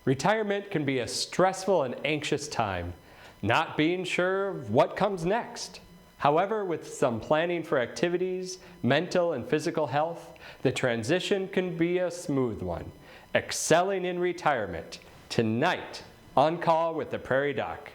Retirement can be a stressful and anxious time, not being sure of what comes next. However, with some planning for activities, mental and physical health, the transition can be a smooth one. Excelling in retirement, tonight on Call with the Prairie Doc.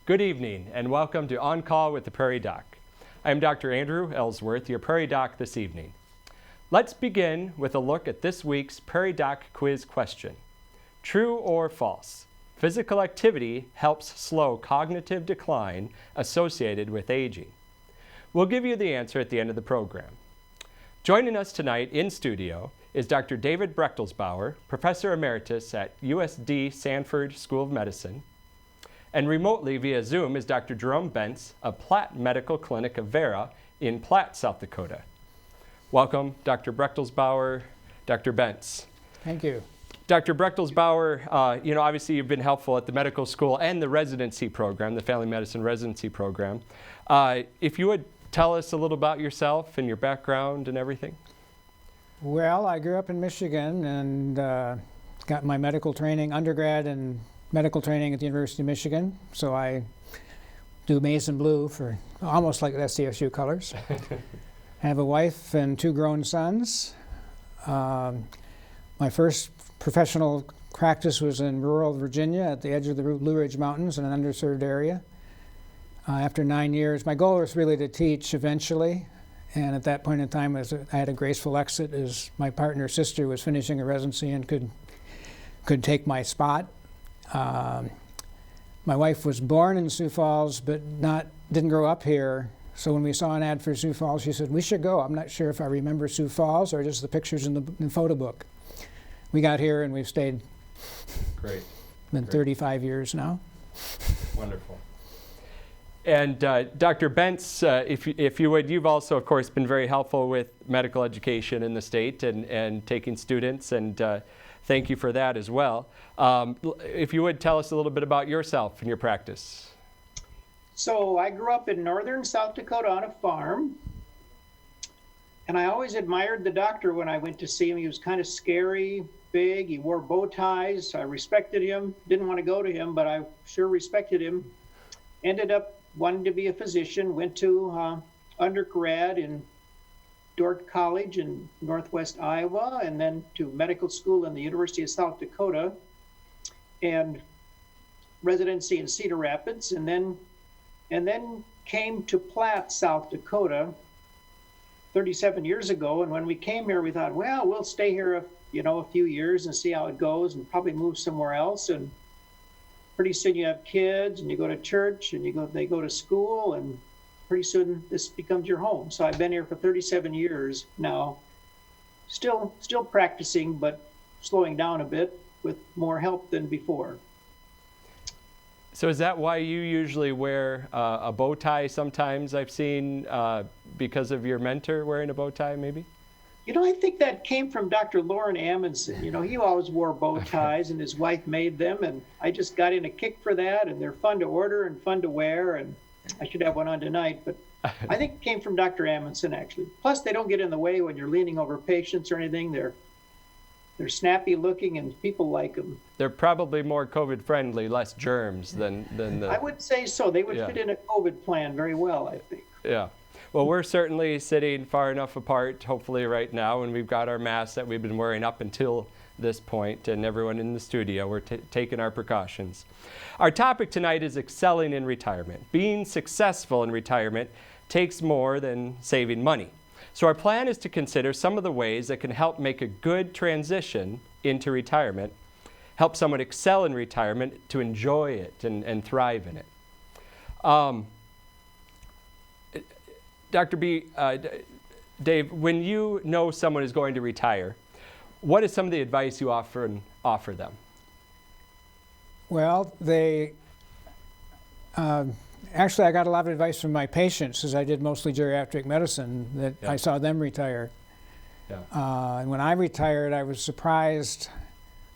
Good evening and welcome to On Call with the Prairie Doc. I am Dr. Andrew Ellsworth, your Prairie Doc this evening. Let's begin with a look at this week's Prairie Doc quiz question. True or false? Physical activity helps slow cognitive decline associated with aging. We'll give you the answer at the end of the program. Joining us tonight in studio is Dr. David Brechtelsbauer, Professor Emeritus at USD Sanford School of Medicine. And remotely via Zoom is Dr. Jerome Bentz of Platt Medical Clinic of Vera in Platt, South Dakota. Welcome, Dr. Brechtelsbauer, Dr. Bentz. Thank you. Dr. Brechtelsbauer, obviously you've been helpful at the medical school and the residency program, the family medicine residency program. If you would tell us a little about yourself and your background and everything. Well, I grew up in Michigan and got my medical training, undergrad and medical training at the University of Michigan. So I do maize and blue for almost like SDSU colors. I have a wife and two grown sons. My first professional practice was in rural Virginia at the edge of the Blue Ridge Mountains in an underserved area. After 9 years, my goal was really to teach eventually. And at that point in time, I had a graceful exit as my partner's sister was finishing a residency and could take my spot. My wife was born in Sioux Falls, but didn't grow up here. So when we saw an ad for Sioux Falls, she said, "We should go. I'm not sure if I remember Sioux Falls or just the pictures in the photo book." We got here and we've stayed. Great. Been 35 years now. Wonderful. And Dr. Bentz, if you would, you've also, of course, been very helpful with medical education in the state and taking students, and thank you for that as well. If you would tell us a little bit about yourself and your practice. So I grew up in northern South Dakota on a farm, and I always admired the doctor when I went to see him. He was kind of scary, big, he wore bow ties. I respected him, didn't want to go to him, but I sure respected him. Ended up wanting to be a physician, went to undergrad in Dordt College in Northwest Iowa, and then to medical school in the University of South Dakota, and residency in Cedar Rapids, and then came to Platt, South Dakota 37 years ago. And when we came here, we thought, well, we'll stay here a few years and see how it goes and probably move somewhere else. And pretty soon you have kids and you go to church and they go to school, and pretty soon this becomes your home. So I've been here for 37 years now, still practicing, but slowing down a bit with more help than before. So is that why you usually wear a bow tie sometimes? I've seen because of your mentor wearing a bow tie, maybe? I think that came from Dr. Loren Amundsen. He always wore bow ties and his wife made them, and I just got in a kick for that, and they're fun to order and fun to wear, and I should have one on tonight, but I think it came from Dr. Amundsen, actually. Plus, they don't get in the way when you're leaning over patients or anything. They're snappy looking and people like them. They're probably more COVID friendly, less germs than the... I would say so. They would fit in a COVID plan very well, I think. Yeah. Well, we're certainly sitting far enough apart, hopefully right now, and we've got our masks that we've been wearing up until this point, and everyone in the studio, we're taking our precautions. Our topic tonight is excelling in retirement. Being successful in retirement takes more than saving money. So our plan is to consider some of the ways that can help make a good transition into retirement, help someone excel in retirement to enjoy it and thrive in it. Dr. B, Dave, when you know someone is going to retire, what is some of the advice you offer them? Well, actually I got a lot of advice from my patients, as I did mostly geriatric medicine, that I saw them retire. And when I retired, I was surprised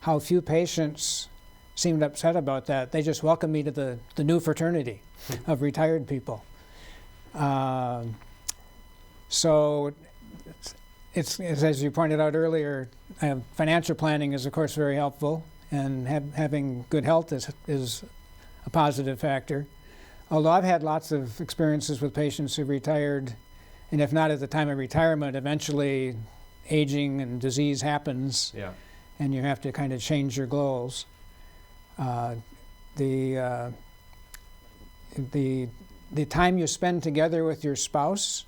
how few patients seemed upset about that. They just welcomed me to the new fraternity of retired people. So it's as you pointed out earlier, financial planning is of course very helpful, and having good health is a positive factor. Although I've had lots of experiences with patients who retired, and if not at the time of retirement, eventually aging and disease happens, and you have to kind of change your goals. The time you spend together with your spouse,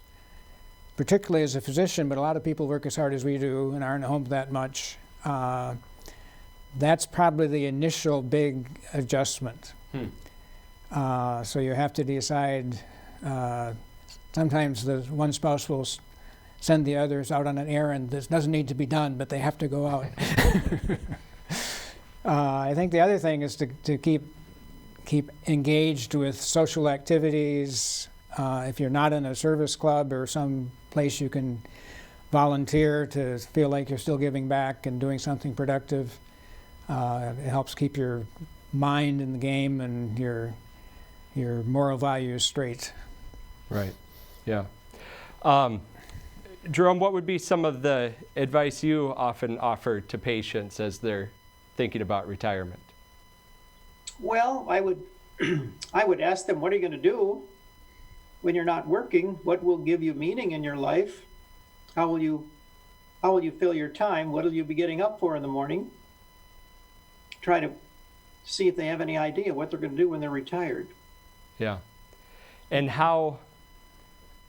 particularly as a physician, but a lot of people work as hard as we do and aren't home that much, that's probably the initial big adjustment. So you have to decide, sometimes the one spouse will send the others out on an errand that doesn't need to be done, but they have to go out. I think the other thing is to keep engaged with social activities. If you're not in a service club or some place you can volunteer to feel like you're still giving back and doing something productive, it helps keep your mind in the game and your moral values straight. Right, yeah. Jerome, what would be some of the advice you often offer to patients as they're thinking about retirement? Well, I would ask them, what are you going to do when you're not working? What will give you meaning in your life? How will you fill your time? What will you be getting up for in the morning? Try to see if they have any idea what they're going to do when they're retired. Yeah. And how,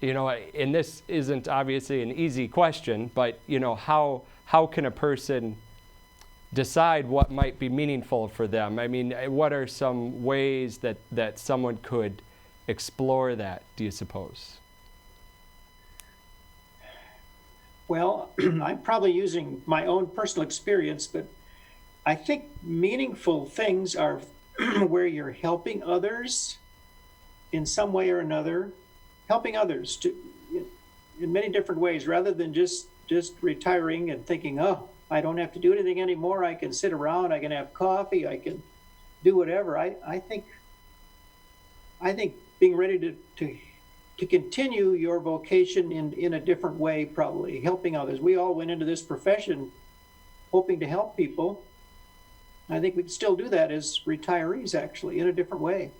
and this isn't obviously an easy question, but, how can a person decide what might be meaningful for them? I mean, what are some ways that someone could explore that, do you suppose? Well, I'm probably using my own personal experience, but I think meaningful things are where you're helping others in some way or another, helping others in many different ways, rather than just retiring and thinking, oh, I don't have to do anything anymore. I can sit around, I can have coffee, I can do whatever. I think being ready to continue your vocation in a different way, probably helping others. We all went into this profession hoping to help people. I think we can still do that as retirees, actually, in a different way.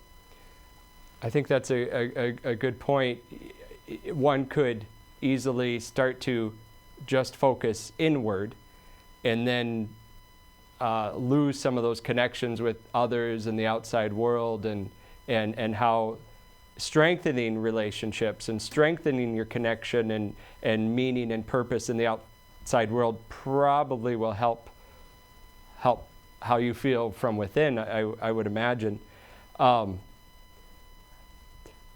I think that's a good point. One could easily start to just focus inward and then lose some of those connections with others in the outside world, and how strengthening relationships and strengthening your connection and meaning and purpose in the outside world probably will help how you feel from within, I would imagine.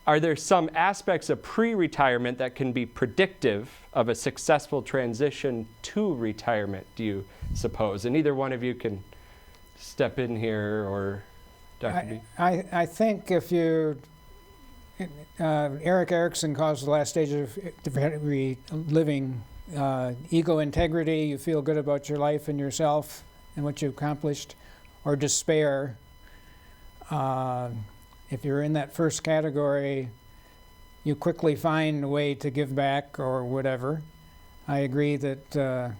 Are there some aspects of pre-retirement that can be predictive of a successful transition to retirement, do you suppose? And either one of you can step in here, or Dr. B. I think if you, Erik Erikson calls the last stage of living ego integrity. You feel good about your life and yourself and what you've accomplished, or despair. If you're in that first category, you quickly find a way to give back or whatever. I agree that,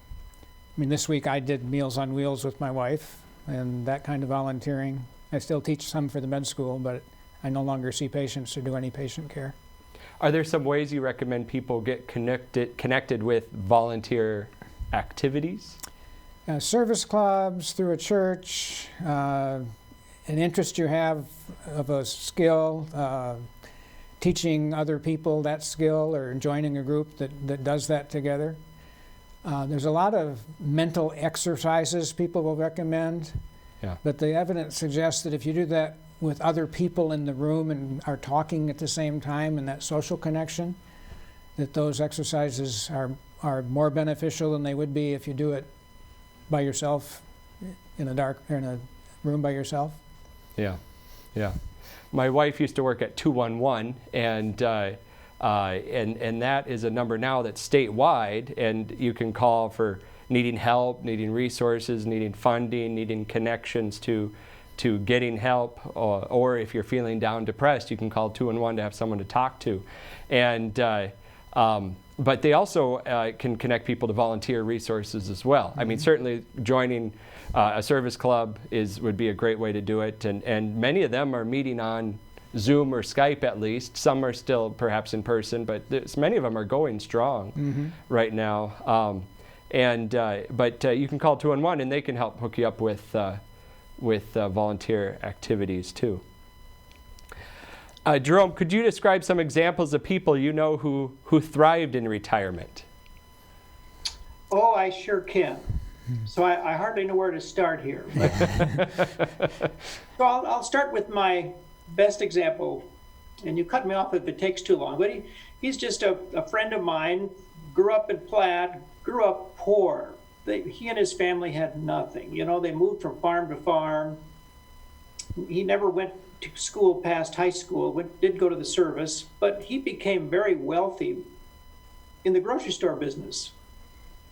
this week I did Meals on Wheels with my wife and that kind of volunteering. I still teach some for the med school, but I no longer see patients or do any patient care. Are there some ways you recommend people get connected with volunteer activities? Service clubs, through a church, an interest you have of a skill, teaching other people that skill, or joining a group that does that together. There's a lot of mental exercises people will recommend, but the evidence suggests that if you do that with other people in the room and are talking at the same time, and that social connection, that those exercises are more beneficial than they would be if you do it by yourself in a room by yourself. Yeah. My wife used to work at 211, and that is a number now that's statewide, and you can call for needing help, needing resources, needing funding, needing connections to getting help, or if you're feeling down, depressed, you can call 211 to have someone to talk to. And but they also can connect people to volunteer resources as well. I mean, certainly joining a service club would be a great way to do it, and many of them are meeting on Zoom or Skype at least. Some are still perhaps in person, but many of them are going strong right now. But you can call 211 and they can help hook you up with volunteer activities too. Jerome, could you describe some examples of people you know who thrived in retirement? Oh, I sure can. So I hardly know where to start here. So I'll start with my best example, and you cut me off if it takes too long. But he's just a friend of mine, grew up in Platt, grew up poor. He and his family had nothing. You know, they moved from farm to farm. He never went to school past high school, did go to the service, but he became very wealthy in the grocery store business.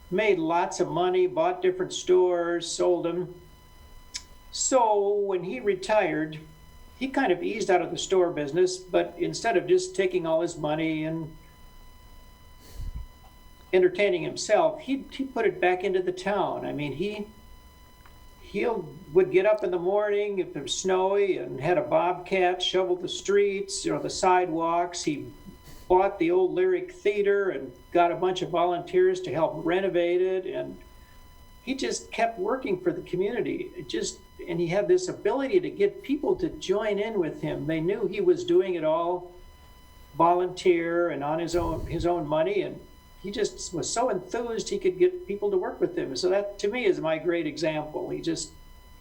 Made lots of money, bought different stores, sold them. So when he retired, he kind of eased out of the store business, but instead of just taking all his money and entertaining himself, he put it back into the town. I mean, he would get up in the morning if it was snowy and had a bobcat, shoveled the streets, the sidewalks. He bought the old Lyric Theater and got a bunch of volunteers to help renovate it, and he just kept working for the community. And he had this ability to get people to join in with him. They knew he was doing it all volunteer and on his own money, and he just was so enthused he could get people to work with him. So that, to me, is my great example. He just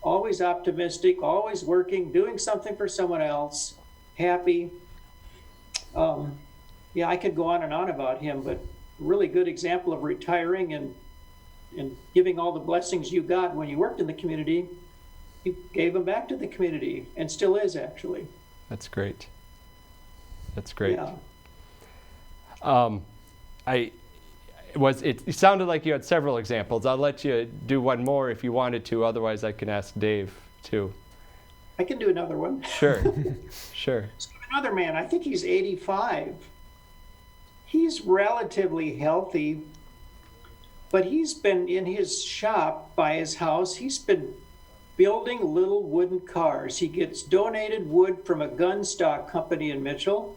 always optimistic, always working, doing something for someone else, happy. Yeah, I could go on and on about him, but really good example of retiring and giving all the blessings you got when you worked in the community. He gave them back to the community, and still is, actually. That's great. That's great. Yeah. It sounded like you had several examples. I'll let you do one more if you wanted to. Otherwise, I can ask Dave too. I can do another one. Sure. Sure. So another man, I think he's 85. He's relatively healthy, but he's been in his shop by his house. He's been building little wooden cars. He gets donated wood from a gun stock company in Mitchell,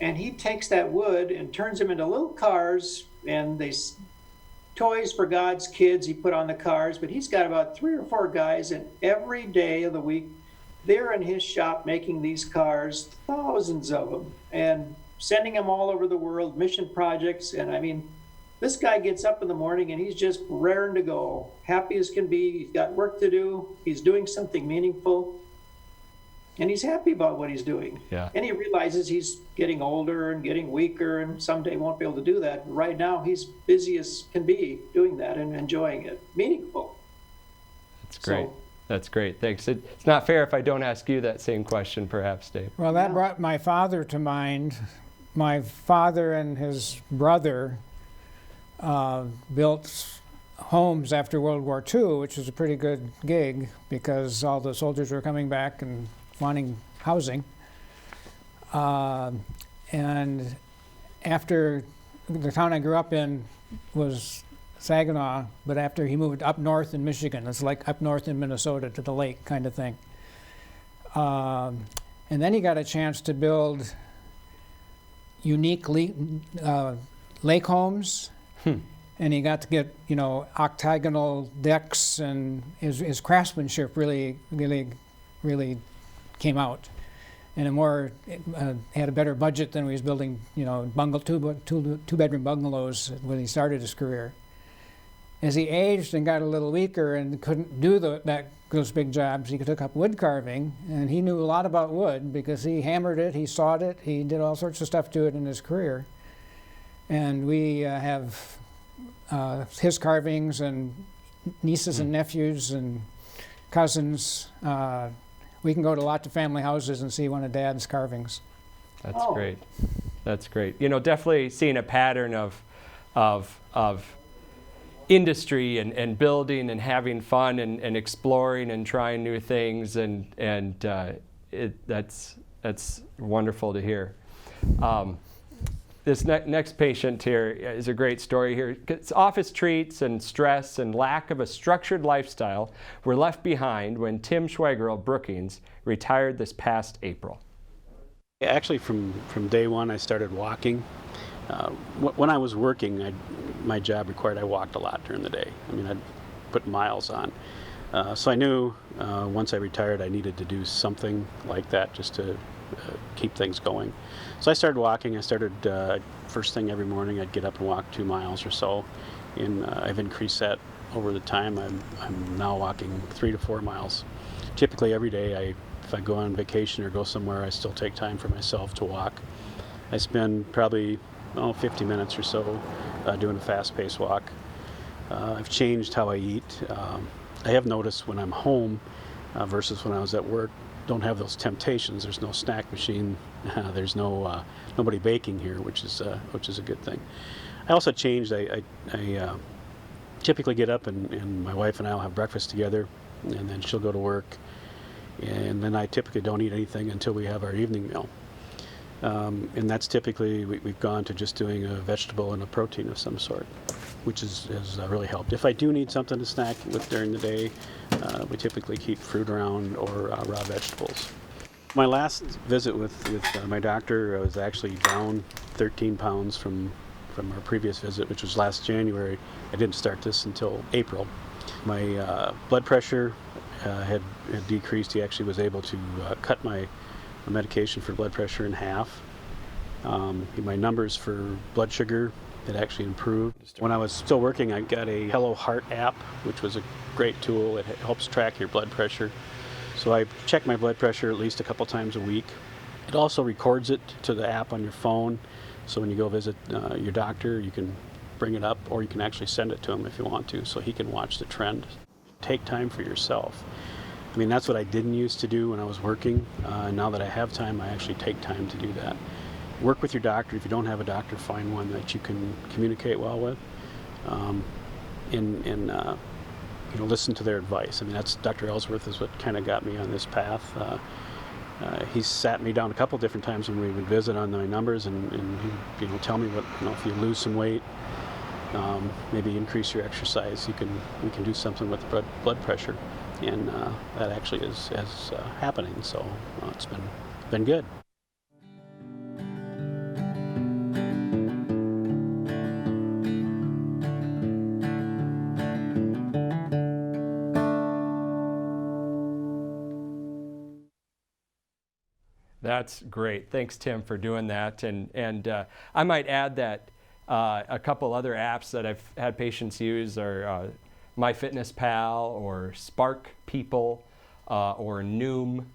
and he takes that wood and turns them into little cars, and toys for God's kids he put on the cars. But he's got about 3 or 4 guys, and every day of the week they're in his shop making these cars, thousands of them, and sending them all over the world, mission projects. And I mean, this guy gets up in the morning and he's just raring to go, happy as can be. He's got work to do, he's doing something meaningful, and he's happy about what he's doing. Yeah. And he realizes he's getting older and getting weaker and someday won't be able to do that. But right now he's busy as can be doing that and enjoying it. Meaningful. That's great. That's great. Thanks. It's not fair if I don't ask you that same question, perhaps, Dave. Well, that brought my father to mind. My father and his brother built homes after World War II, which was a pretty good gig because all the soldiers were coming back and wanting housing. And after, the town I grew up in was Saginaw, but after he moved up north in Michigan, it's like up north in Minnesota to the lake kind of thing. And then he got a chance to build unique lake homes, and he got to get, octagonal decks, and his craftsmanship really came out. And had a better budget than when he was building, two-bedroom bungalows when he started his career. As he aged and got a little weaker and couldn't do those big jobs, he took up wood carving, and he knew a lot about wood because he hammered it, he sawed it, he did all sorts of stuff to it in his career. And we have his carvings and nieces and nephews and cousins. We can go to lots of family houses and see one of Dad's carvings. That's great. That's great. Definitely seeing a pattern of industry and building and having fun and exploring and trying new things, and that's wonderful to hear. This next patient here is a great story here. It's office treats and stress and lack of a structured lifestyle were left behind when Tim Schweigel of Brookings retired this past April. Actually, from day one, I started walking. When I was working, my job required I walked a lot during the day. I mean, I'd put miles on. So I knew once I retired, I needed to do something like that just to keep things going. So I started walking. I started first thing every morning. I'd get up and walk 2 miles or so, and I've increased that over the time. I'm now walking 3 to 4 miles. Typically every day, if I go on vacation or go somewhere, I still take time for myself to walk. I spend probably 50 minutes or so doing a fast-paced walk. I've changed how I eat. I have noticed when I'm home versus when I was at work, don't have those temptations. There's no snack machine. There's nobody baking here, which is a good thing. I also changed. I typically get up and my wife and I will have breakfast together, and then she'll go to work, and then I typically don't eat anything until we have our evening meal. And that's typically we've gone to just doing a vegetable and a protein of some sort, which has really helped. If I do need something to snack with during the day, we typically keep fruit around or raw vegetables. My last visit with my doctor, I was actually down 13 pounds from our previous visit, which was last January. I didn't start this until April. My blood pressure had decreased. He actually was able to cut my medication for blood pressure in half. My numbers for blood sugar had actually improved. When I was still working, I got a Hello Heart app, which was a great tool. It helps track your blood pressure. So I check my blood pressure at least a couple times a week. It also records it to the app on your phone. So when you go visit your doctor, you can bring it up, or you can actually send it to him if you want to, so he can watch the trend. Take time for yourself. I mean, that's what I didn't used to do when I was working. Now that I have time, I actually take time to do that. Work with your doctor. If you don't have a doctor, find one that you can communicate well with, and listen to their advice. I mean, that's Dr. Ellsworth is what kind of got me on this path. He sat me down a couple different times when we would visit on my numbers, and he'd tell me what, if you lose some weight, maybe increase your exercise, we can do something with the blood pressure. And that actually is happening, so it's been good. That's great. Thanks, Tim, for doing that. And I might add that a couple other apps that I've had patients use are MyFitnessPal or Spark People or Noom.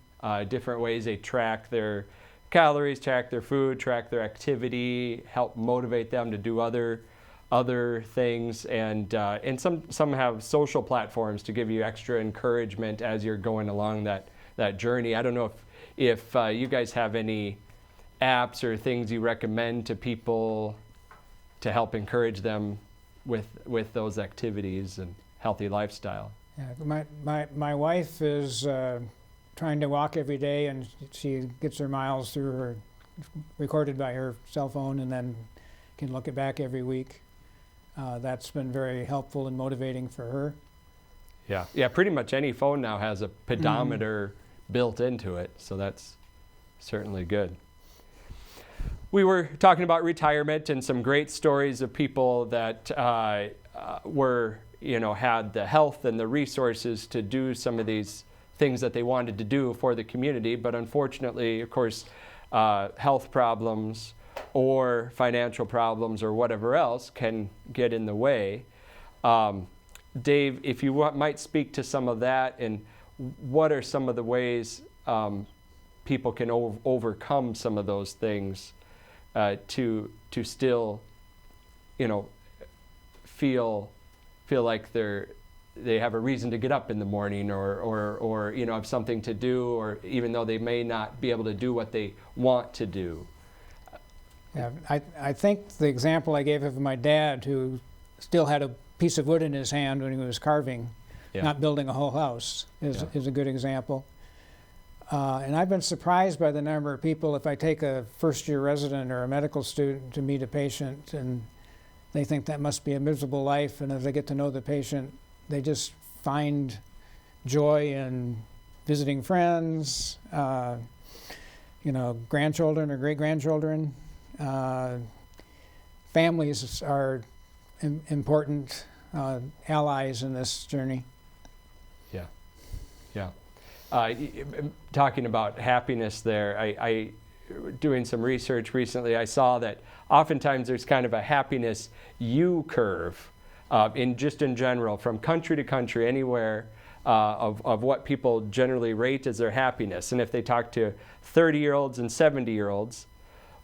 Different ways they track their calories, track their food, track their activity, help motivate them to do other things, and some have social platforms to give you extra encouragement as you're going along that journey. I don't know if you guys have any apps or things you recommend to people to help encourage them with those activities and healthy lifestyle. Yeah, my wife is trying to walk every day, and she gets her miles through her, recorded by her cell phone, and then can look it back every week. That's been very helpful and motivating for her. Yeah. Pretty much any phone now has a pedometer built into it, so that's certainly good. We were talking about retirement and some great stories of people that had the health and the resources to do some of these things that they wanted to do for the community, but unfortunately, of course, health problems or financial problems or whatever else can get in the way. Dave, if you might speak to some of that, and what are some of the ways people can overcome some of those things to still, feel like they have a reason to get up in the morning, or have something to do, or even though they may not be able to do what they want to do. Yeah, I think the example I gave of my dad, who still had a piece of wood in his hand when he was carving, not building a whole house, is a good example. And I've been surprised by the number of people, if I take a first-year resident or a medical student to meet a patient, and they think that must be a miserable life, and as they get to know the patient, they just find joy in visiting friends, grandchildren or great-grandchildren. Families are important allies in this journey. Talking about happiness there, I doing some research recently, I saw that oftentimes there's kind of a happiness U-curve in general, from country to country, anywhere, of what people generally rate as their happiness. And if they talk to 30-year-olds and 70-year-olds,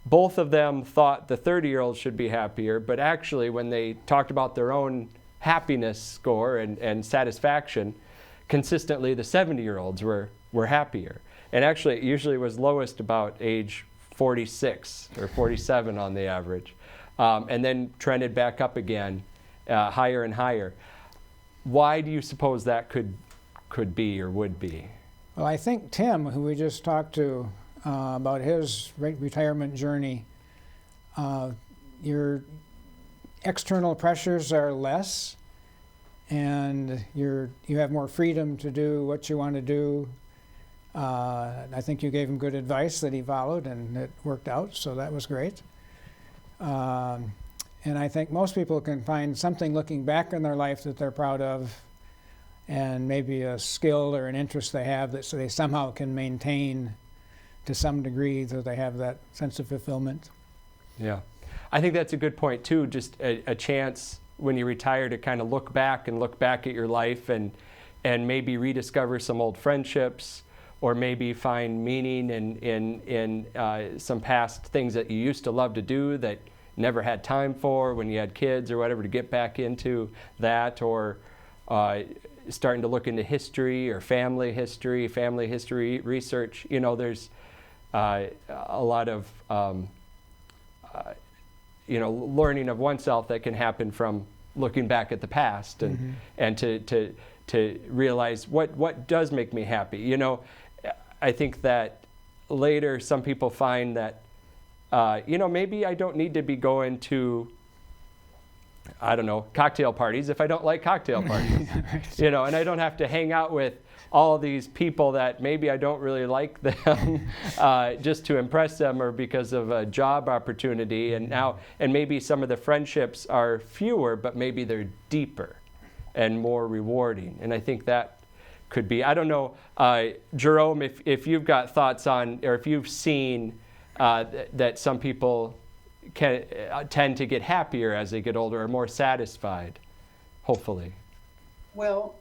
both of them thought the 30-year-olds should be happier, but actually when they talked about their own happiness score and satisfaction, consistently the 70-year-olds were happier. And actually it usually was lowest about age 46 or 47 on the average, and then trended back up again, higher and higher. Why do you suppose that could be or would be? Well, I think Tim, who we just talked to about his retirement journey, your external pressures are less, and you have more freedom to do what you want to do. I think you gave him good advice that he followed, and it worked out, so that was great. And I think most people can find something looking back in their life that they're proud of, and maybe a skill or an interest they have that so they somehow can maintain to some degree, so they have that sense of fulfillment. Yeah. I think that's a good point too, just a chance when you retire to kind of look back at your life and maybe rediscover some old friendships, or maybe find meaning in some past things that you used to love to do that never had time for when you had kids or whatever, to get back into that, or starting to look into history or family history research. There's a lot of learning of oneself that can happen from looking back at the past, and to realize what does make me happy. I think that later some people find that maybe I don't need to be going to, I don't know, cocktail parties if I don't like cocktail parties. Right. And I don't have to hang out with all these people that maybe I don't really like them just to impress them, or because of a job opportunity. And maybe some of the friendships are fewer, but maybe they're deeper and more rewarding. And I think that could be, I don't know, Jerome, if you've got thoughts on, or if you've seen that some people can tend to get happier as they get older, or more satisfied, hopefully. Well,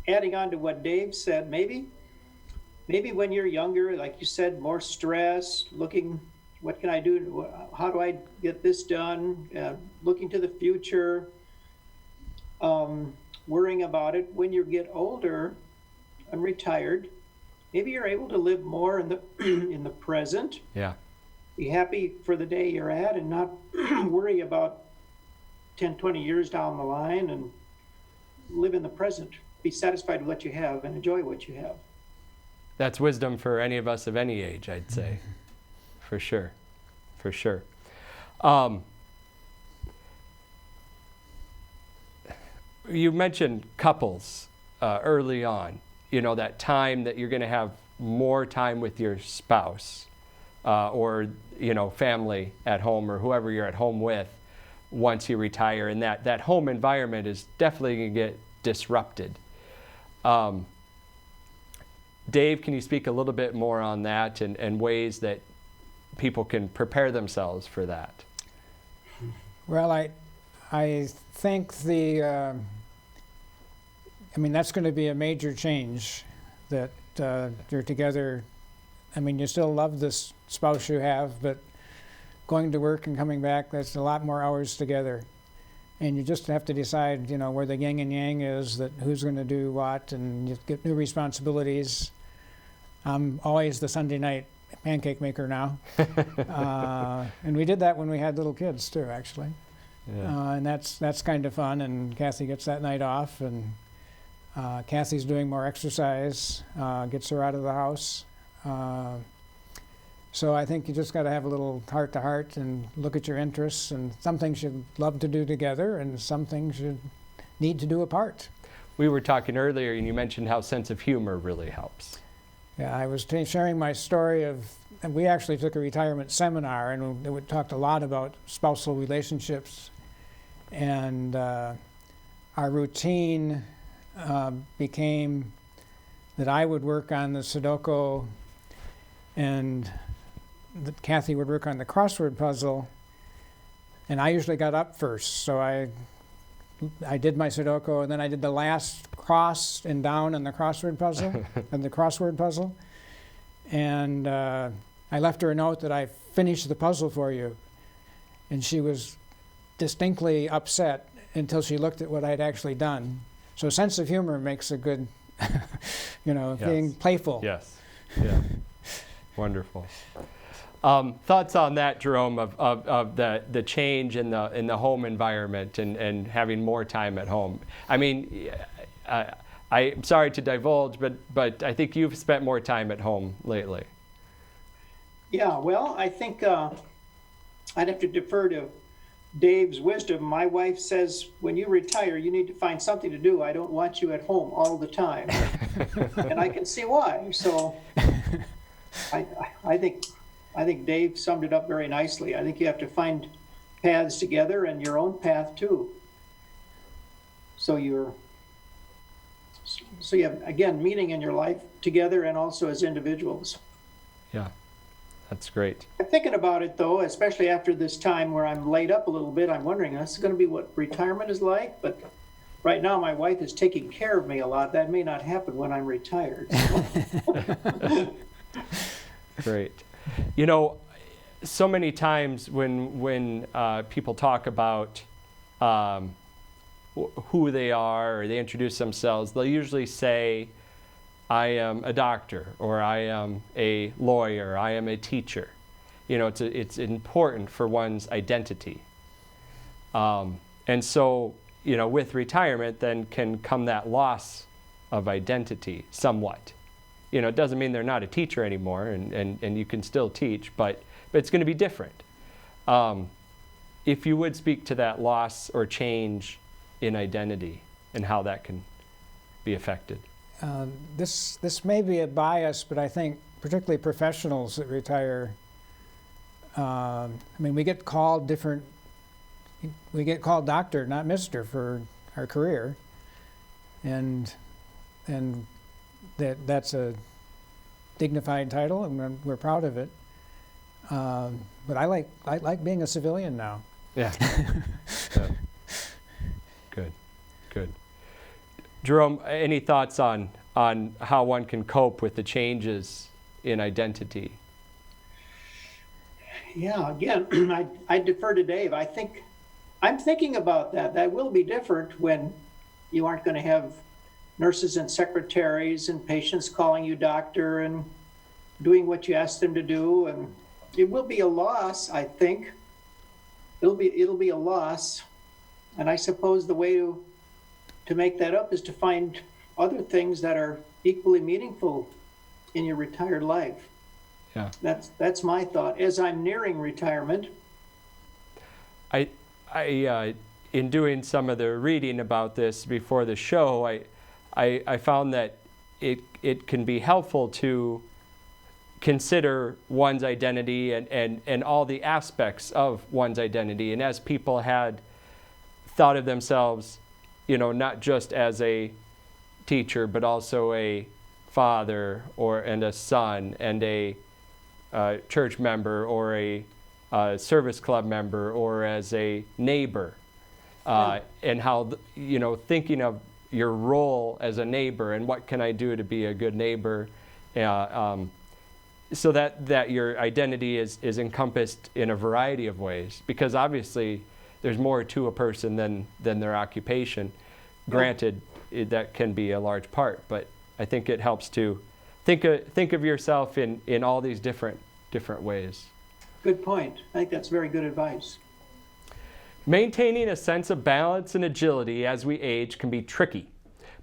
adding on to what Dave said, maybe when you're younger, like you said, more stress, looking, what can I do? How do I get this done? Looking to the future, worrying about it. When you get older and retired, maybe you're able to live more in the in the present. Yeah. Be happy for the day you're at, and not worry about 10, 20 years down the line, and live in the present. Be satisfied with what you have and enjoy what you have. That's wisdom for any of us of any age, I'd say. For sure. You mentioned couples early on, that time that you're going to have more time with your spouse, or family at home, or whoever you're at home with once you retire, and that home environment is definitely going to get disrupted. Dave, can you speak a little bit more on that, and ways that people can prepare themselves for that? Well, I think that's going to be a major change, that you're together. You still love this spouse you have, but going to work and coming back, that's a lot more hours together. And you just have to decide, where the yin and yang is, that who's going to do what, and you get new responsibilities. I'm always the Sunday night pancake maker now. And we did that when we had little kids too, actually. And that's kind of fun, and Kathy gets that night off, and Kathy's doing more exercise, gets her out of the house. So I think you just got to have a little heart-to-heart and look at your interests, and some things you'd love to do together, and some things you need to do apart. We were talking earlier, and you mentioned how sense of humor really helps. Yeah, I was sharing my story and we actually took a retirement seminar, and we talked a lot about spousal relationships, and our routine became that I would work on the Sudoku, and that Kathy would work on the crossword puzzle, and I usually got up first, so I did my Sudoku, and then I did the last cross and down on the crossword puzzle, and I left her a note that I finished the puzzle for you, and she was distinctly upset until she looked at what I'd actually done. So sense of humor makes a good, Yes. being playful. Yes. Yeah. Wonderful. Thoughts on that, Jerome, of the change in the home environment and having more time at home? I mean, I'm sorry to divulge, but I think you've spent more time at home lately. Yeah, well, I think I'd have to defer to Dave's wisdom. My wife says, when you retire, you need to find something to do. I don't want you at home all the time. And I can see why. So I think Dave summed it up very nicely. I think you have to find paths together, and your own path too. So you have, again, meaning in your life together and also as individuals. Yeah, that's great. I'm thinking about it, though, especially after this time where I'm laid up a little bit. I'm wondering, this is going to be what retirement is like. But right now, my wife is taking care of me a lot. That may not happen when I'm retired. Great. You know, so many times when people talk about who they are or they introduce themselves, they'll usually say, I am a doctor, or I am a lawyer, I am a teacher. You know, it's important for one's identity. And so, you know, with retirement then can come that loss of identity somewhat. You know, it doesn't mean they're not a teacher anymore, and you can still teach, but it's going to be different. If you would speak to that loss or change in identity and how that can be affected. This may be a bias, but I think particularly professionals that retire, I mean, we get called doctor, not Mr. for our career, and that's a dignified title, and we're proud of it. But I like being a civilian now. Yeah. Yeah. Good. Jerome, any thoughts on how one can cope with the changes in identity? Yeah, again, I defer to Dave. I'm thinking about that. That will be different when you aren't going to have nurses and secretaries and patients calling you doctor and doing what you ask them to do. And it will be a loss, I think. It'll be a loss. And I suppose the way to make that up is to find other things that are equally meaningful in your retired life. Yeah. That's my thought. As I'm nearing retirement, I in doing some of the reading about this before the show, I found that it can be helpful to consider one's identity and all the aspects of one's identity. And as people had thought of themselves, you know, not just as a teacher, but also a father and a son and a church member or a service club member or as a neighbor, and how, you know, thinking of your role as a neighbor and what can I do to be a good neighbor, so that your identity is encompassed in a variety of ways, because obviously there's more to a person than their occupation. Granted, that can be a large part, but I think it helps to think of yourself in all these different ways. Good point. I think that's very good advice. Maintaining a sense of balance and agility as we age can be tricky,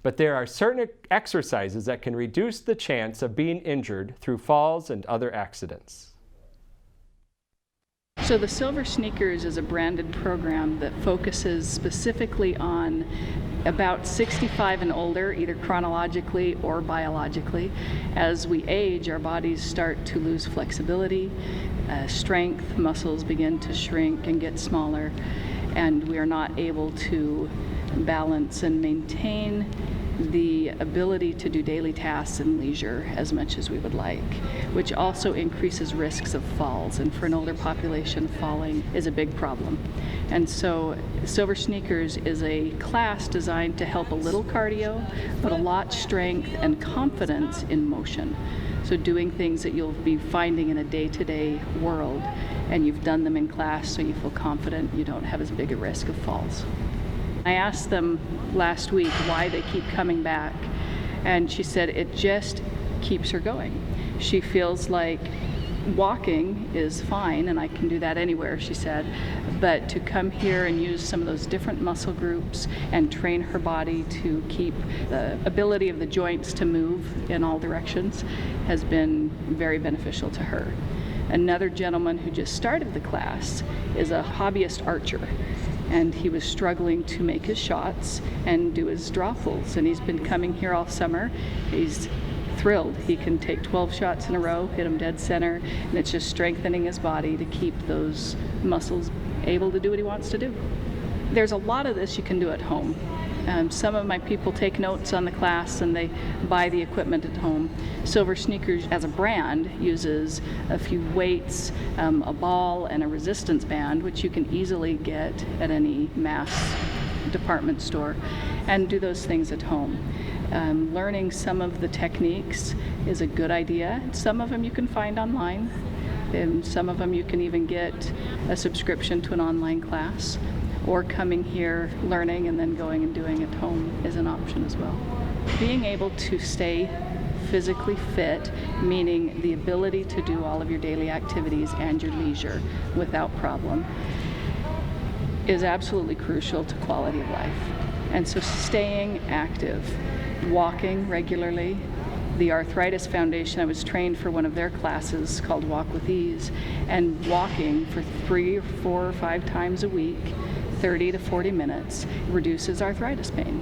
but there are certain exercises that can reduce the chance of being injured through falls and other accidents. So the Silver Sneakers is a branded program that focuses specifically on about 65 and older, either chronologically or biologically. As we age, our bodies start to lose flexibility, strength, muscles begin to shrink and get smaller, and we are not able to balance and maintain the ability to do daily tasks and leisure as much as we would like, which also increases risks of falls. And for an older population, falling is a big problem. And so Silver Sneakers is a class designed to help a little cardio, but a lot strength and confidence in motion. So doing things that you'll be finding in a day-to-day world, and you've done them in class so you feel confident you don't have as big a risk of falls. I asked them last week why they keep coming back, and she said it just keeps her going. She feels like walking is fine, and I can do that anywhere, she said, but to come here and use some of those different muscle groups and train her body to keep the ability of the joints to move in all directions has been very beneficial to her. Another gentleman who just started the class is a hobbyist archer, and he was struggling to make his shots and do his draw pulls, and he's been coming here all summer. He's thrilled. He can take 12 shots in a row, hit them dead center, and it's just strengthening his body to keep those muscles able to do what he wants to do. There's a lot of this you can do at home. Some of my people take notes on the class and they buy the equipment at home. Silver Sneakers as a brand uses a few weights, a ball, and a resistance band, which you can easily get at any mass department store, and do those things at home. Learning some of the techniques is a good idea. Some of them you can find online, and some of them you can even get a subscription to an online class, or coming here, learning, and then going and doing at home is an option as well. Being able to stay physically fit, meaning the ability to do all of your daily activities and your leisure without problem, is absolutely crucial to quality of life. And so staying active, walking regularly. The Arthritis Foundation, I was trained for one of their classes called Walk with Ease, and walking for 3 or 4 or 5 times a week, 30 to 40 minutes, reduces arthritis pain.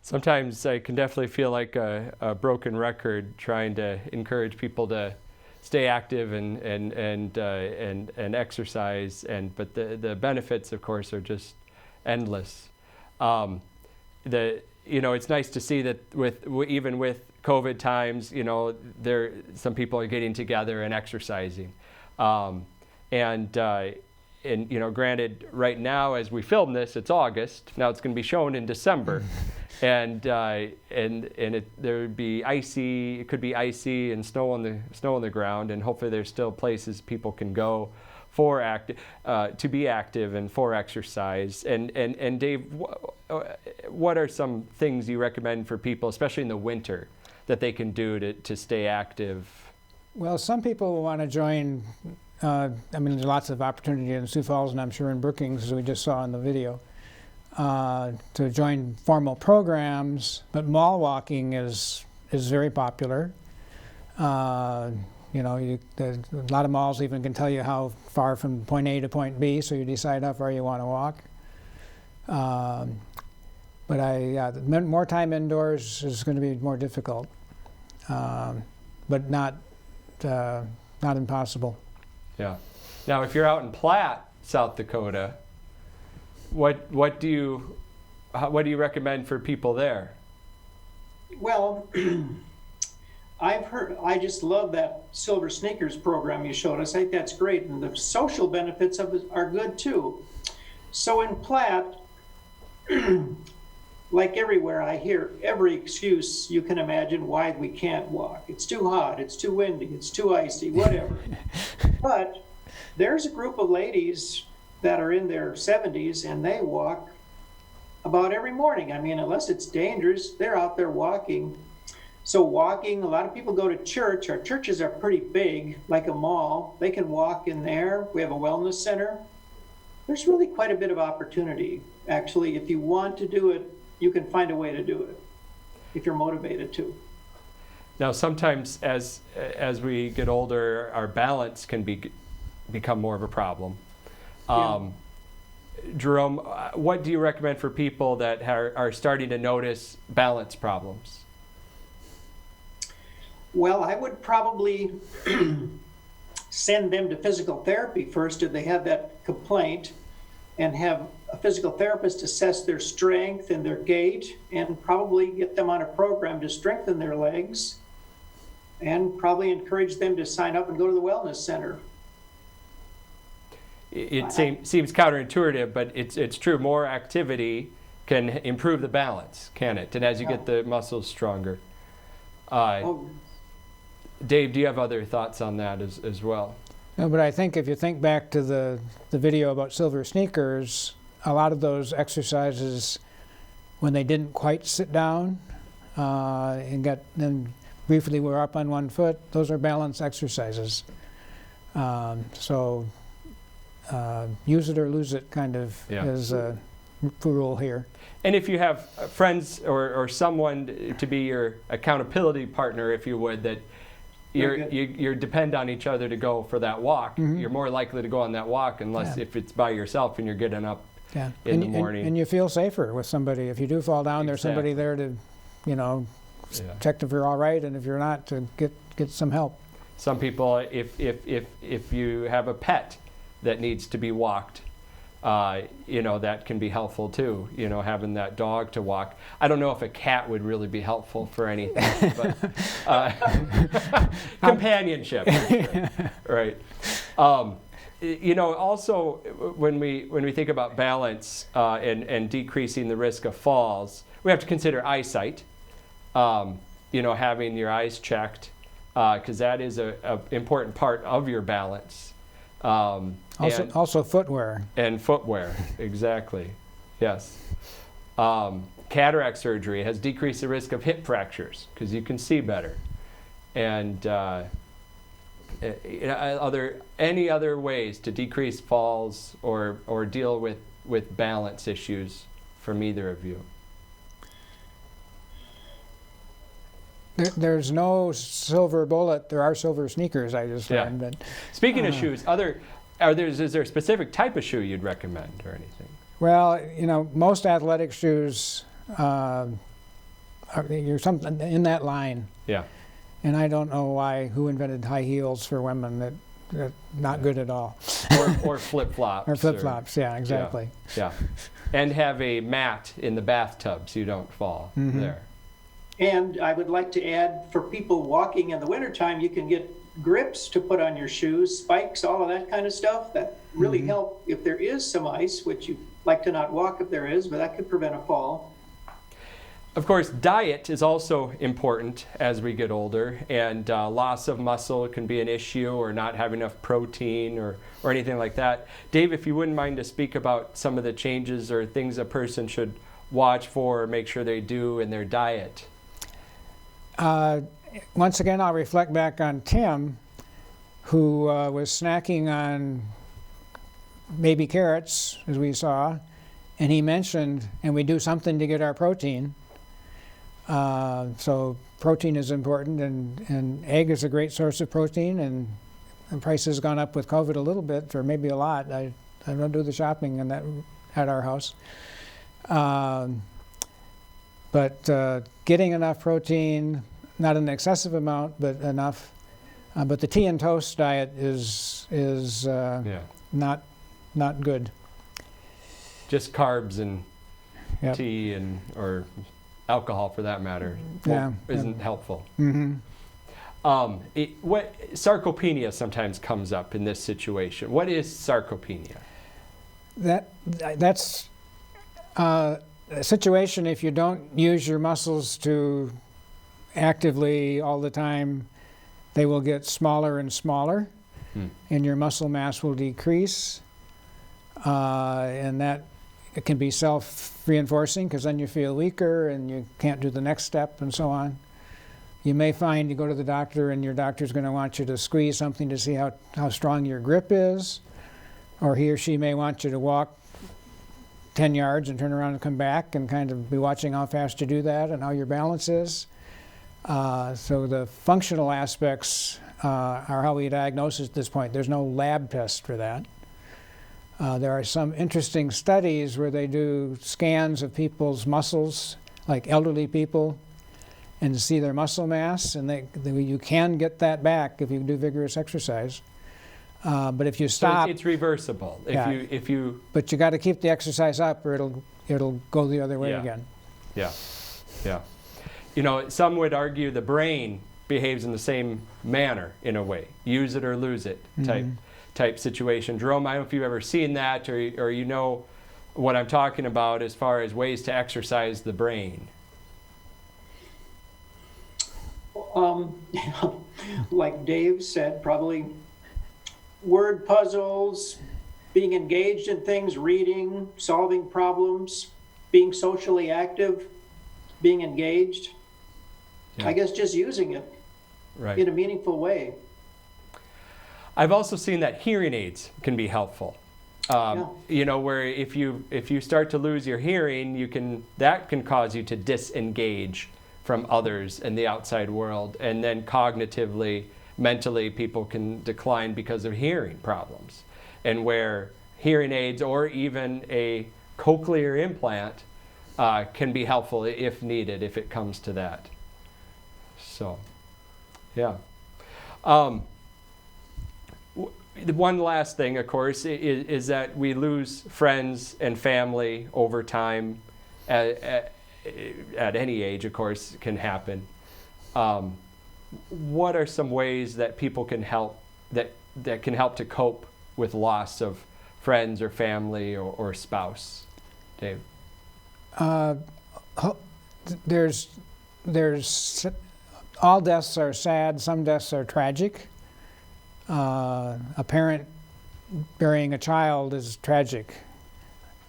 Sometimes I can definitely feel like a broken record trying to encourage people to stay active and exercise, but the benefits, of course, are just endless. It's nice to see that even with COVID times, some people are getting together and exercising, granted, right now as we film this, it's August. Now it's going to be shown in December. There would be icy. It could be icy and snow on the ground, and hopefully there's still places people can go for to be active and for exercise. And Dave, what are some things you recommend for people, especially in the winter, that they can do to stay active? Well, some people want to join. There's lots of opportunity in Sioux Falls, and I'm sure in Brookings, as we just saw in the video, to join formal programs, but mall walking is very popular. A lot of malls even can tell you how far from point A to point B, so you decide how far you want to walk. More time indoors is going to be more difficult, but not impossible. Yeah. Now, if you're out in Platte, South Dakota, what do you recommend for people there? Well, I just love that Silver Sneakers program you showed us. I think that's great, and the social benefits of it are good too. So in Platte, like everywhere, I hear every excuse you can imagine why we can't walk. It's too hot, it's too windy, it's too icy, whatever. But there's a group of ladies that are in their 70s, and they walk about every morning. I mean, unless it's dangerous, they're out there walking. So walking, a lot of people go to church. Our churches are pretty big, like a mall. They can walk in there. We have a wellness center. There's really quite a bit of opportunity. Actually, if you want to do it, you can find a way to do it, if you're motivated to. Now, sometimes as we get older, our balance can become more of a problem. Jerome, what do you recommend for people that are starting to notice balance problems? Well, I would probably send them to physical therapy first if they have that complaint, and have a physical therapist assess their strength and their gait, and probably get them on a program to strengthen their legs, and probably encourage them to sign up and go to the wellness center. It seems counterintuitive, but it's true. More activity can improve the balance, can it? And as you get the muscles stronger. Dave, do you have other thoughts on that as well? No, but I think if you think back to the video about silver sneakers, a lot of those exercises, when they didn't quite sit down and then briefly were up on one foot, those are balance exercises. So use it or lose it kind of is a rule here. And if you have friends or someone to be your accountability partner, if you would, that you depend on each other to go for that walk, you're more likely to go on that walk unless if it's by yourself and you're getting up in the morning. And you feel safer with somebody. If you do fall down, there's somebody there to, check if you're all right, and if you're not, to get some help. Some people, if you have a pet that needs to be walked, that can be helpful too, having that dog to walk. I don't know if a cat would really be helpful for anything, but companionship, right. Also when we think about balance and decreasing the risk of falls, we have to consider eyesight, having your eyes checked, because that is an important part of your balance. Also footwear. And footwear, exactly. Yes. Cataract surgery has decreased the risk of hip fractures because you can see better. And any other ways to decrease falls or deal with balance issues from either of you? There's no silver bullet. There are silver sneakers, I just learned. But, speaking of shoes, is there a specific type of shoe you'd recommend or anything? Well, most athletic shoes you're something in that line. Yeah. And I don't know who invented high heels for women. That not good at all. Or flip-flops. Or flip-flops, yeah, exactly. Yeah. And have a mat in the bathtub so you don't fall there. And I would like to add, for people walking in the wintertime, you can get grips to put on your shoes, spikes, all of that kind of stuff that really help if there is some ice, which you like to not walk if there is, but that could prevent a fall. Of course, diet is also important as we get older, and loss of muscle can be an issue, or not having enough protein or anything like that. Dave, if you wouldn't mind to speak about some of the changes or things a person should watch for or make sure they do in their diet. Once again, I'll reflect back on Tim, who was snacking on baby carrots, as we saw, and he mentioned, and we do something to get our protein. So protein is important, and egg is a great source of protein, and the price has gone up with COVID a little bit, or maybe a lot. I don't do the shopping in that at our house. But getting enough protein, not an excessive amount, but enough. But the tea and toast diet is not good. Just carbs and tea or alcohol, for that matter, isn't helpful. Sarcopenia sometimes comes up in this situation. What is sarcopenia? That's a situation if you don't use your muscles to actively all the time, they will get smaller and smaller, and your muscle mass will decrease. and that it can be self-reinforcing because then you feel weaker and you can't do the next step and so on. You may find you go to the doctor and your doctor's going to want you to squeeze something to see how strong your grip is, or he or she may want you to walk 10 yards and turn around and come back and kind of be watching how fast you do that and how your balance is. So the functional aspects are how we diagnose at this point. There's no lab test for that. There are some interesting studies where they do scans of people's muscles, like elderly people, and see their muscle mass, and you can get that back if you do vigorous exercise. But if you stop, so it's reversible. If you. But you got to keep the exercise up, or it'll go the other way again. Yeah, yeah. You know, some would argue the brain behaves in the same manner in a way, use it or lose it type situation. Jerome, I don't know if you've ever seen that, or you know what I'm talking about as far as ways to exercise the brain. Like Dave said, probably word puzzles, being engaged in things, reading, solving problems, being socially active, being engaged. Yeah. I guess just using it in a meaningful way. I've also seen that hearing aids can be helpful. You know, where if you start to lose your hearing, that can cause you to disengage from others and the outside world, and then cognitively, mentally, people can decline because of hearing problems. And where hearing aids or even a cochlear implant can be helpful if needed, if it comes to that. So, yeah. One last thing, of course, is that we lose friends and family over time. At any age, of course, can happen. What are some ways that people can help that can help to cope with loss of friends or family or spouse? Dave? There's all deaths are sad. Some deaths are tragic. A parent burying a child is tragic.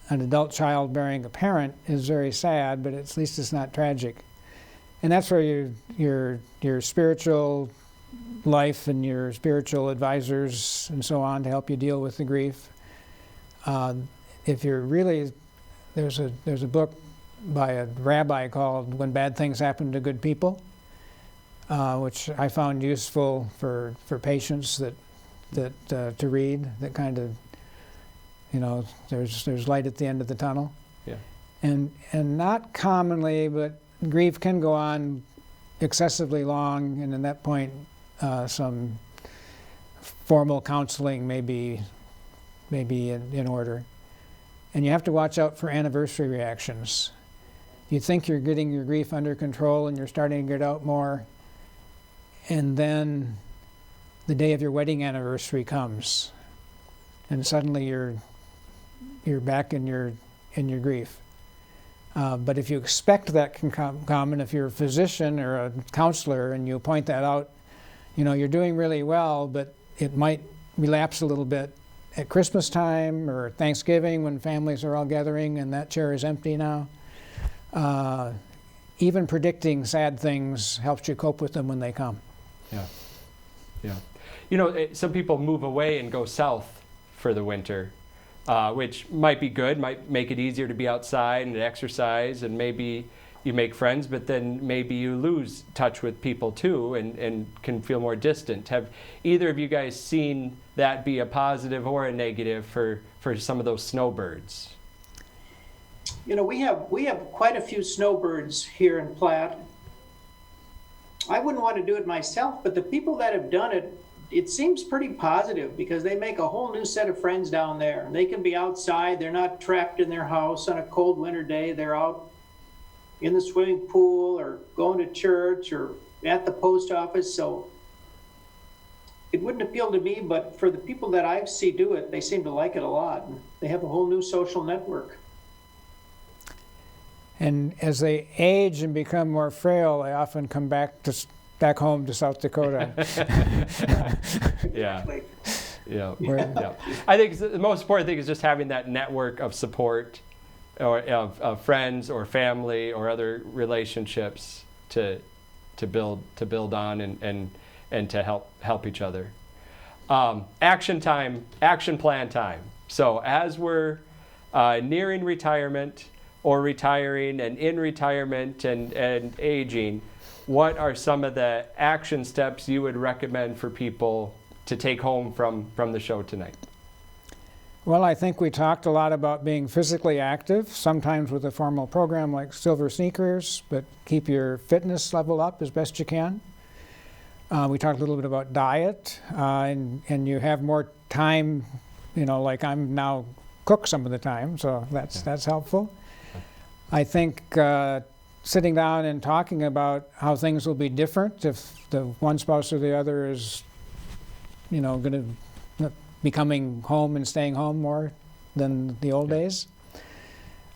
An adult child burying a parent is very sad, but at least it's not tragic. And that's where your spiritual life and your spiritual advisors and so on to help you deal with the grief. If you're really, there's a book by a rabbi called "When Bad Things Happen to Good People," which I found useful for patients to read. That kind of, you know, there's light at the end of the tunnel. Yeah. And not commonly, but grief can go on excessively long, and at that point, some formal counseling may be in order. And you have to watch out for anniversary reactions. You think you're getting your grief under control and you're starting to get out more, and then the day of your wedding anniversary comes, and suddenly you're back in your grief. But if you expect that can come, and if you're a physician or a counselor and you point that out, you know, you're doing really well, but it might relapse a little bit at Christmas time or Thanksgiving when families are all gathering and that chair is empty now. Even predicting sad things helps you cope with them when they come. Yeah, yeah. You know, some people move away and go south for the winter. Which might be good, might make it easier to be outside and exercise, and maybe you make friends, but then maybe you lose touch with people too and can feel more distant. Have either of you guys seen that be a positive or a negative for some of those snowbirds? You know, we have quite a few snowbirds here in Platte. I wouldn't want to do it myself, but the people that have done it, it seems pretty positive because they make a whole new set of friends down there. They can be outside. They're not trapped in their house on a cold winter day. They're out in the swimming pool or going to church or at the post office. So it wouldn't appeal to me, but for the people that I see do it, they seem to like it a lot. They have a whole new social network. And as they age and become more frail, they often come back home to South Dakota. Yeah. Yeah. Yeah. I think the most important thing is just having that network of support, or of friends or family or other relationships to build on and to help each other. Action plan time. So as we're nearing retirement or retiring and in retirement and aging, what are some of the action steps you would recommend for people to take home from the show tonight? Well, I think we talked a lot about being physically active, sometimes with a formal program like Silver Sneakers, but keep your fitness level up as best you can. We talked a little bit about diet, and you have more time, like I'm now cook some of the time, so that's helpful. I think sitting down and talking about how things will be different if the one spouse or the other is, going to be coming home and staying home more than the old days.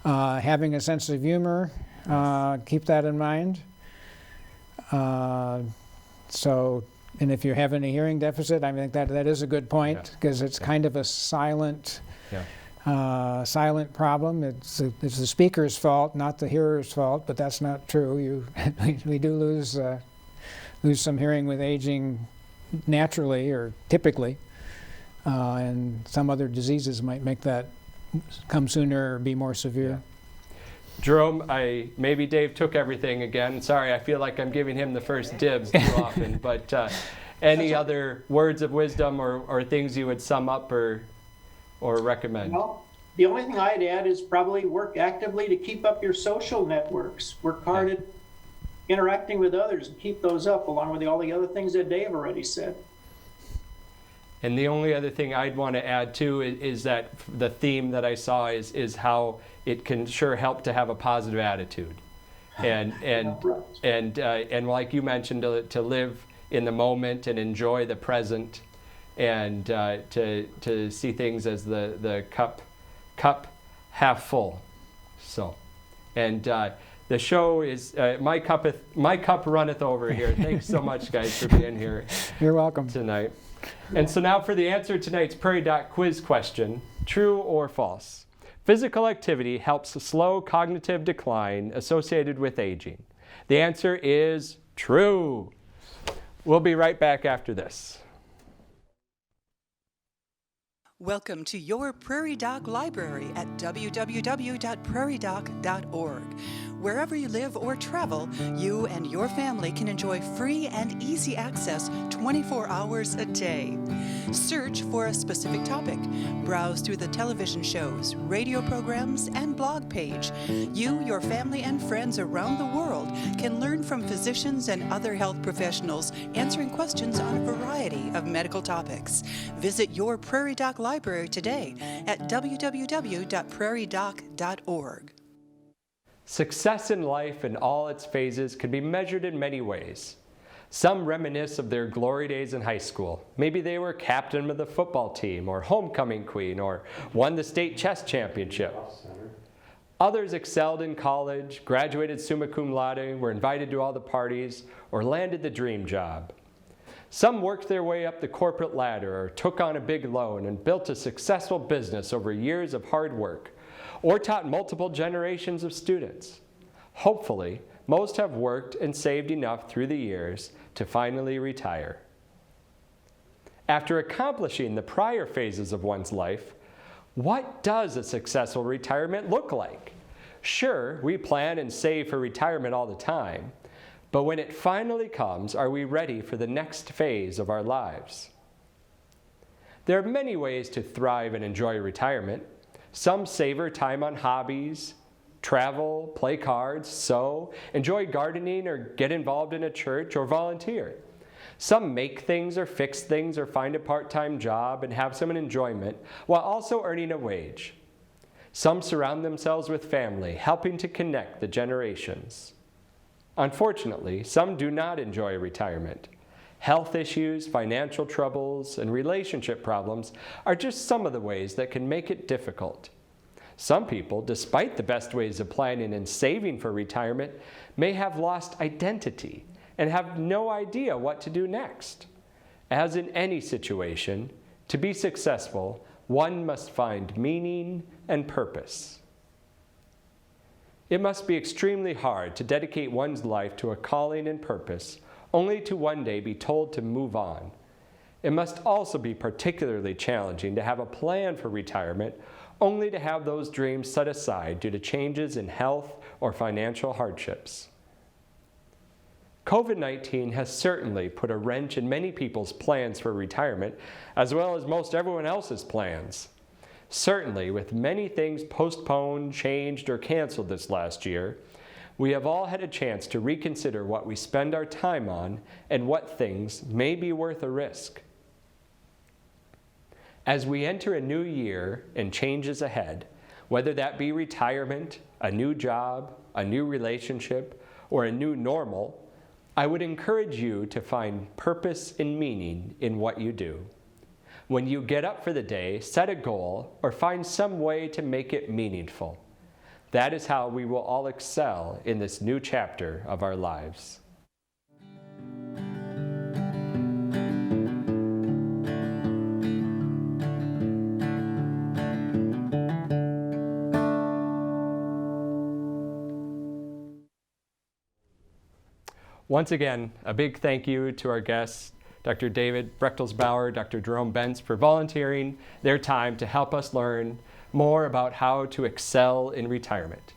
Having a sense of humor, keep that in mind. And if you have any hearing deficit, I think that is a good point, because it's kind of a silent problem. It's the speaker's fault, not the hearer's fault, but that's not true. We do lose some hearing with aging naturally or typically, and some other diseases might make that come sooner or be more severe. Yeah. Jerome, maybe Dave took everything again. Sorry, I feel like I'm giving him the first dibs too often. But any other words of wisdom or things you would sum up or recommend? Well, the only thing I'd add is probably work actively to keep up your social networks. Work hard at interacting with others and keep those up, along with all the other things that Dave already said. And the only other thing I'd want to add too is that the theme that I saw is how it can sure help to have a positive attitude, and like you mentioned, to live in the moment and enjoy the present, and to see things as the cup half full. So, and the show is my cup runneth over here. Thanks so much, guys, for being here. You're welcome tonight. And so now for the answer to tonight's Prairie Doc quiz question: true or false? Physical activity helps slow cognitive decline associated with aging. The answer is true. We'll be right back after this. Welcome to your Prairie Doc Library at www.prairiedoc.org. Wherever you live or travel, you and your family can enjoy free and easy access 24 hours a day. Search for a specific topic. Browse through the television shows, radio programs, and blog page. You, your family, and friends around the world can learn from physicians and other health professionals answering questions on a variety of medical topics. Visit your Prairie Doc Library today at www.prairiedoc.org. Success in life in all its phases can be measured in many ways. Some reminisce of their glory days in high school. Maybe they were captain of the football team, or homecoming queen, or won the state chess championship. Others excelled in college, graduated summa cum laude, were invited to all the parties, or landed the dream job. Some worked their way up the corporate ladder, or took on a big loan and built a successful business over years of hard work, or taught multiple generations of students. Hopefully, most have worked and saved enough through the years to finally retire. After accomplishing the prior phases of one's life, what does a successful retirement look like? Sure, we plan and save for retirement all the time, but when it finally comes, are we ready for the next phase of our lives? There are many ways to thrive and enjoy retirement. Some savor time on hobbies, travel, play cards, sew, enjoy gardening, or get involved in a church or volunteer. Some make things or fix things or find a part-time job and have some enjoyment while also earning a wage. Some surround themselves with family, helping to connect the generations. Unfortunately, some do not enjoy retirement. Health issues, financial troubles, and relationship problems are just some of the ways that can make it difficult. Some people, despite the best ways of planning and saving for retirement, may have lost identity and have no idea what to do next. As in any situation, To be successful, one must find meaning and purpose. It must be extremely hard to dedicate one's life to a calling and purpose, only to one day be told to move on. It must also be particularly challenging to have a plan for retirement, only to have those dreams set aside due to changes in health or financial hardships. COVID-19 has certainly put a wrench in many people's plans for retirement, as well as most everyone else's plans. Certainly, with many things postponed, changed, or canceled this last year, we have all had a chance to reconsider what we spend our time on and what things may be worth a risk. As we enter a new year and changes ahead, whether that be retirement, a new job, a new relationship, or a new normal, I would encourage you to find purpose and meaning in what you do. When you get up for the day, set a goal or find some way to make it meaningful. That is how we will all excel in this new chapter of our lives. Once again, a big thank you to our guests, Dr. David Brechtelsbauer, Dr. Jerome Bentz, for volunteering their time to help us learn more about how to excel in retirement.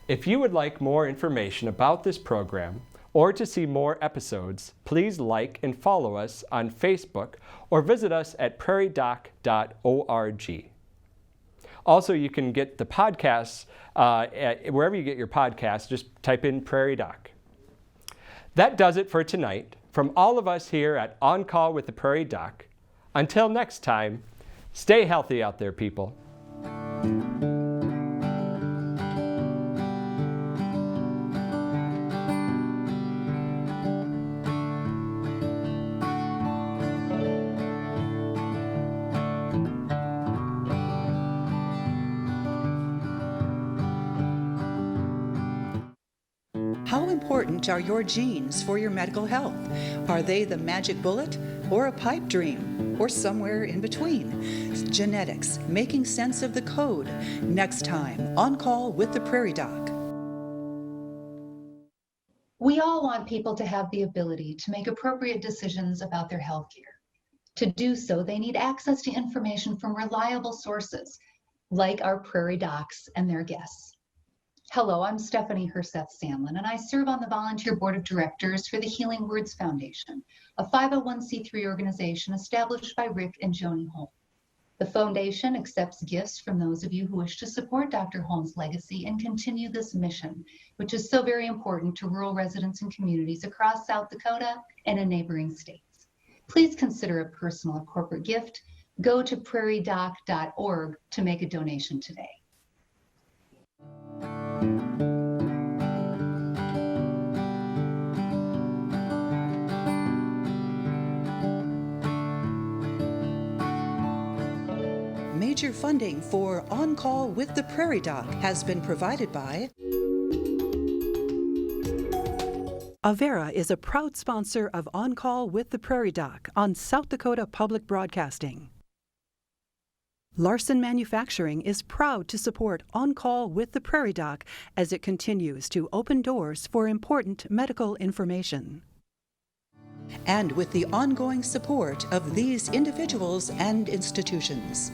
If you would like more information about this program or to see more episodes, please like and follow us on Facebook or visit us at prairiedoc.org. Also, you can get the podcasts wherever you get your podcasts. Just type in Prairie Doc. That does it for tonight. From all of us here at On Call with the Prairie Doc, until next time, stay healthy out there, people. How important are your genes for your medical health? Are they the magic bullet or a pipe dream or somewhere in between? Genetics, making sense of the code. Next time, On Call with the Prairie Doc. We all want people to have the ability to make appropriate decisions about their health care. To do so, they need access to information from reliable sources, like our Prairie Docs and their guests. Hello, I'm Stephanie Herseth-Sandlin, and I serve on the volunteer board of directors for the Healing Words Foundation, a 501c3 organization established by Rick and Joni Holm. The foundation accepts gifts from those of you who wish to support Dr. Holm's legacy and continue this mission, which is so very important to rural residents and communities across South Dakota and in neighboring states. Please consider a personal or corporate gift. Go to prairiedoc.org to make a donation today. Major funding for On Call with the Prairie Doc has been provided by Avera is a proud sponsor of On Call with the Prairie Doc on South Dakota Public Broadcasting. Larson Manufacturing is proud to support On Call with the Prairie Doc as it continues to open doors for important medical information. And with the ongoing support of these individuals and institutions.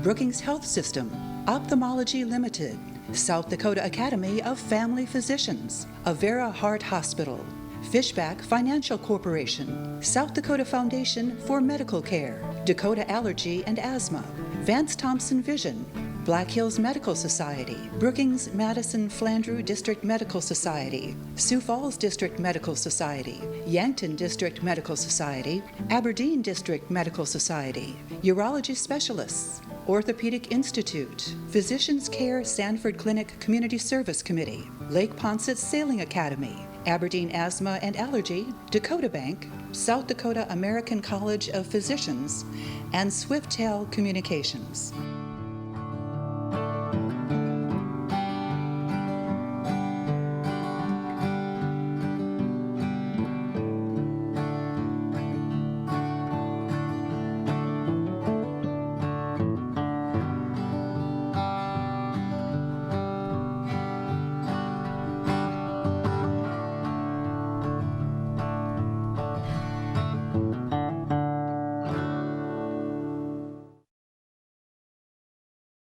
Brookings Health System, Ophthalmology Limited, South Dakota Academy of Family Physicians, Avera Heart Hospital, Fishback Financial Corporation, South Dakota Foundation for Medical Care, Dakota Allergy and Asthma, Vance Thompson Vision, Black Hills Medical Society, Brookings Madison Flandreau District Medical Society, Sioux Falls District Medical Society, Yankton District Medical Society, Aberdeen District Medical Society, Urology Specialists, Orthopedic Institute, Physicians Care Sanford Clinic Community Service Committee, Lake Poncet Sailing Academy, Aberdeen Asthma and Allergy, Dakota Bank, South Dakota American College of Physicians, and Swifttail Communications.